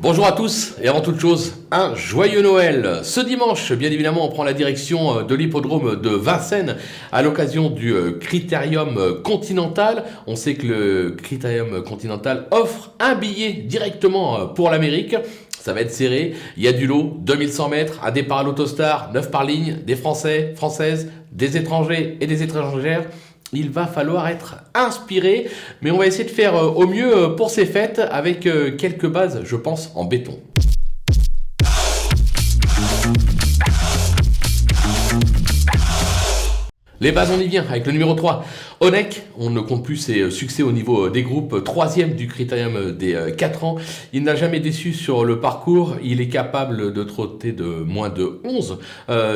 Bonjour à tous et avant toute chose, un joyeux Noël. Ce dimanche, bien évidemment, on prend la direction de l'hippodrome de Vincennes à l'occasion du Critérium Continental. On sait que le Critérium Continental offre un billet directement pour l'Amérique. Ça va être serré, il y a du lot, 2100 mètres, un départ à l'autostar, 9 par ligne, des Français, Françaises, des étrangers et des étrangères. Il va falloir être inspiré, mais on va essayer de faire au mieux pour ces fêtes avec quelques bases, je pense, en béton. Les bases, on y vient avec le numéro 3. Onek, on ne compte plus ses succès au niveau des groupes, troisième du critérium des 4 ans. Il n'a jamais déçu sur le parcours. Il est capable de trotter de moins de 11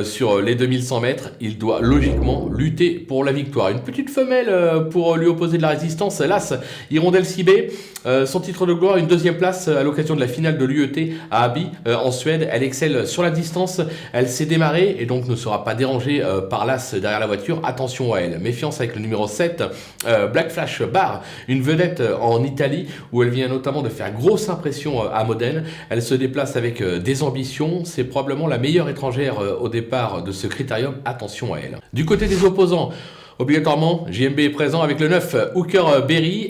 sur les 2100 mètres. Il doit logiquement lutter pour la victoire. Une petite femelle pour lui opposer de la résistance. L'As, Hirondelle Cibé. Son titre de gloire, une deuxième place à l'occasion de la finale de l'UET à Abi en Suède. Elle excelle sur la distance. Elle s'est démarrée et donc ne sera pas dérangée par l'As derrière la voiture. Attention à elle. Méfiance avec le numéro 7, Black Flash Bar, une vedette en Italie où elle vient notamment de faire grosse impression à Modène. Elle se déplace avec des ambitions. C'est probablement la meilleure étrangère au départ de ce critérium. Attention à elle. Du côté des opposants, obligatoirement, JMB est présent avec le 9, Hooker Berry.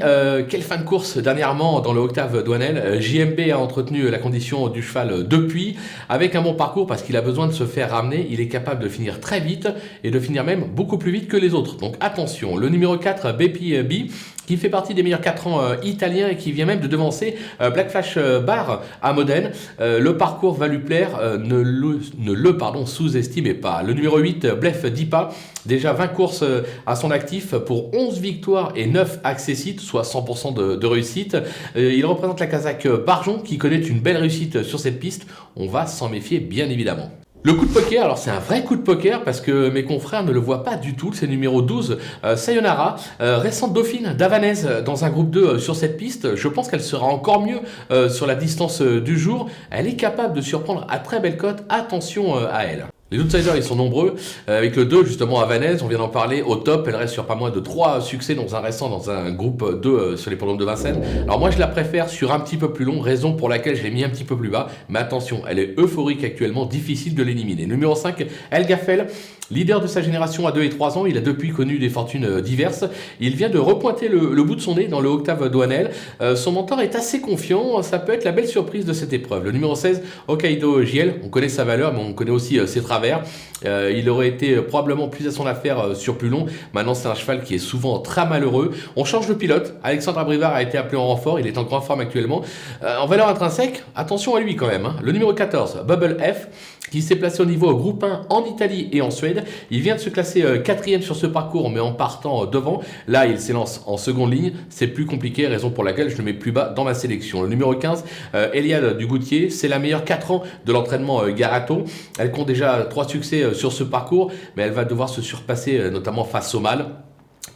Quelle fin de course dernièrement dans le Octave Douanel. JMB a entretenu la condition du cheval depuis, avec un bon parcours parce qu'il a besoin de se faire ramener. Il est capable de finir très vite et de finir même beaucoup plus vite que les autres. Donc attention, le numéro 4, BPB, qui fait partie des meilleurs 4 ans italiens et qui vient même de devancer Black Flash Bar à Modène. Le parcours va lui plaire, ne le sous-estimez pas. Le numéro 8, Blef Dipa, déjà 20 courses à son actif pour 11 victoires et 9 accessites, soit 100% de réussite. Il représente la Kazakh Barjon qui connaît une belle réussite sur cette piste. On va s'en méfier bien évidemment. Le coup de poker, alors c'est un vrai coup de poker parce que mes confrères ne le voient pas du tout. C'est numéro 12, Sayonara, récente dauphine d'Havanaise dans un groupe 2 sur cette piste. Je pense qu'elle sera encore mieux sur la distance du jour. Elle est capable de surprendre à très belle cote. Attention à elle. Les outsiders, ils sont nombreux. Avec le 2, justement, Havanaise, on vient d'en parler, au top. Elle reste sur pas moins de 3 succès dans un groupe 2 sur les l'hippodrome de Vincennes. Alors moi, je la préfère sur un petit peu plus long, raison pour laquelle je l'ai mis un petit peu plus bas. Mais attention, elle est euphorique actuellement, difficile de l'éliminer. Numéro 5, El Gaffel. Leader de sa génération à 2 et 3 ans, il a depuis connu des fortunes diverses. Il vient de repointer le bout de son nez dans le Octave Douanel. Son mentor est assez confiant, ça peut être la belle surprise de cette épreuve. Le numéro 16, Hokkaido JL, on connaît sa valeur, mais on connaît aussi ses travers. Il aurait été probablement plus à son affaire sur plus long. Maintenant, c'est un cheval qui est souvent très malheureux. On change de pilote. Alexandre Abrivard a été appelé en renfort. Il est en grande forme actuellement. En valeur intrinsèque, attention à lui quand même. Le numéro 14, Bubble F, qui s'est placé au niveau groupe 1 en Italie et en Suède. Il vient de se classer 4e sur ce parcours, mais en partant devant. Là, il s'élance en seconde ligne. C'est plus compliqué, raison pour laquelle je le mets plus bas dans ma sélection. Le numéro 15, Eliade du Goutier, c'est la meilleure 4 ans de l'entraînement Garato. Elle compte déjà 3 succès sur ce parcours, mais elle va devoir se surpasser, notamment face au mâle.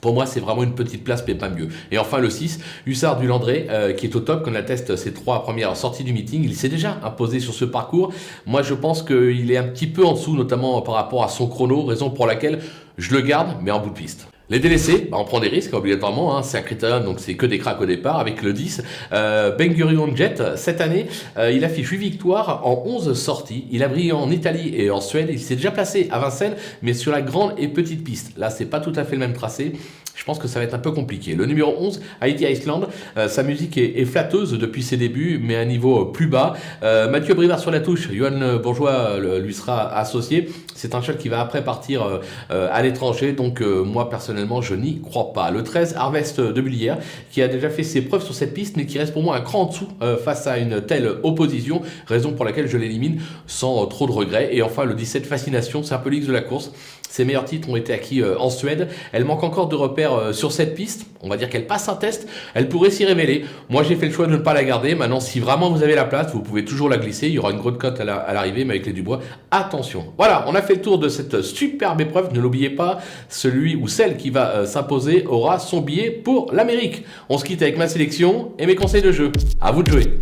Pour moi, c'est vraiment une petite place, mais pas mieux. Et enfin, le 6, Hussard du Landré, qui est au top, qu'on atteste ses 3 premières sorties du meeting. Il s'est déjà imposé sur ce parcours. Moi, je pense qu'il est un petit peu en dessous, notamment par rapport à son chrono, raison pour laquelle je le garde, mais en bout de piste. Les délaissés, on prend des risques obligatoirement, c'est un critérium, donc c'est que des cracks au départ. Avec le 10, Ben Gurion Jet, cette année, il affiche 8 victoires en 11 sorties. Il a brillé en Italie et en Suède. Il s'est déjà placé à Vincennes, mais sur la grande et petite piste. Là, c'est pas tout à fait le même tracé. Je pense que ça va être un peu compliqué. Le numéro 11, Heidi Iceland, sa musique est flatteuse depuis ses débuts, mais à un niveau plus bas. Mathieu Brivard sur la touche, Johan Bourgeois lui sera associé. C'est un cheval qui va après partir à l'étranger, donc moi personnellement je n'y crois pas. Le 13, Harvest de Bullière, qui a déjà fait ses preuves sur cette piste, mais qui reste pour moi un cran en dessous face à une telle opposition, raison pour laquelle je l'élimine sans trop de regrets. Et enfin le 17, Fascination, c'est un peu l'X de la course. Ses meilleurs titres ont été acquis en Suède. Elle manque encore de repères sur cette piste. On va dire qu'elle passe un test. Elle pourrait s'y révéler. Moi, j'ai fait le choix de ne pas la garder. Maintenant, si vraiment vous avez la place, vous pouvez toujours la glisser. Il y aura une grosse cote à l'arrivée, mais avec les Dubois, attention. Voilà, on a fait le tour de cette superbe épreuve. Ne l'oubliez pas, celui ou celle qui va s'imposer aura son billet pour l'Amérique. On se quitte avec ma sélection et mes conseils de jeu. À vous de jouer.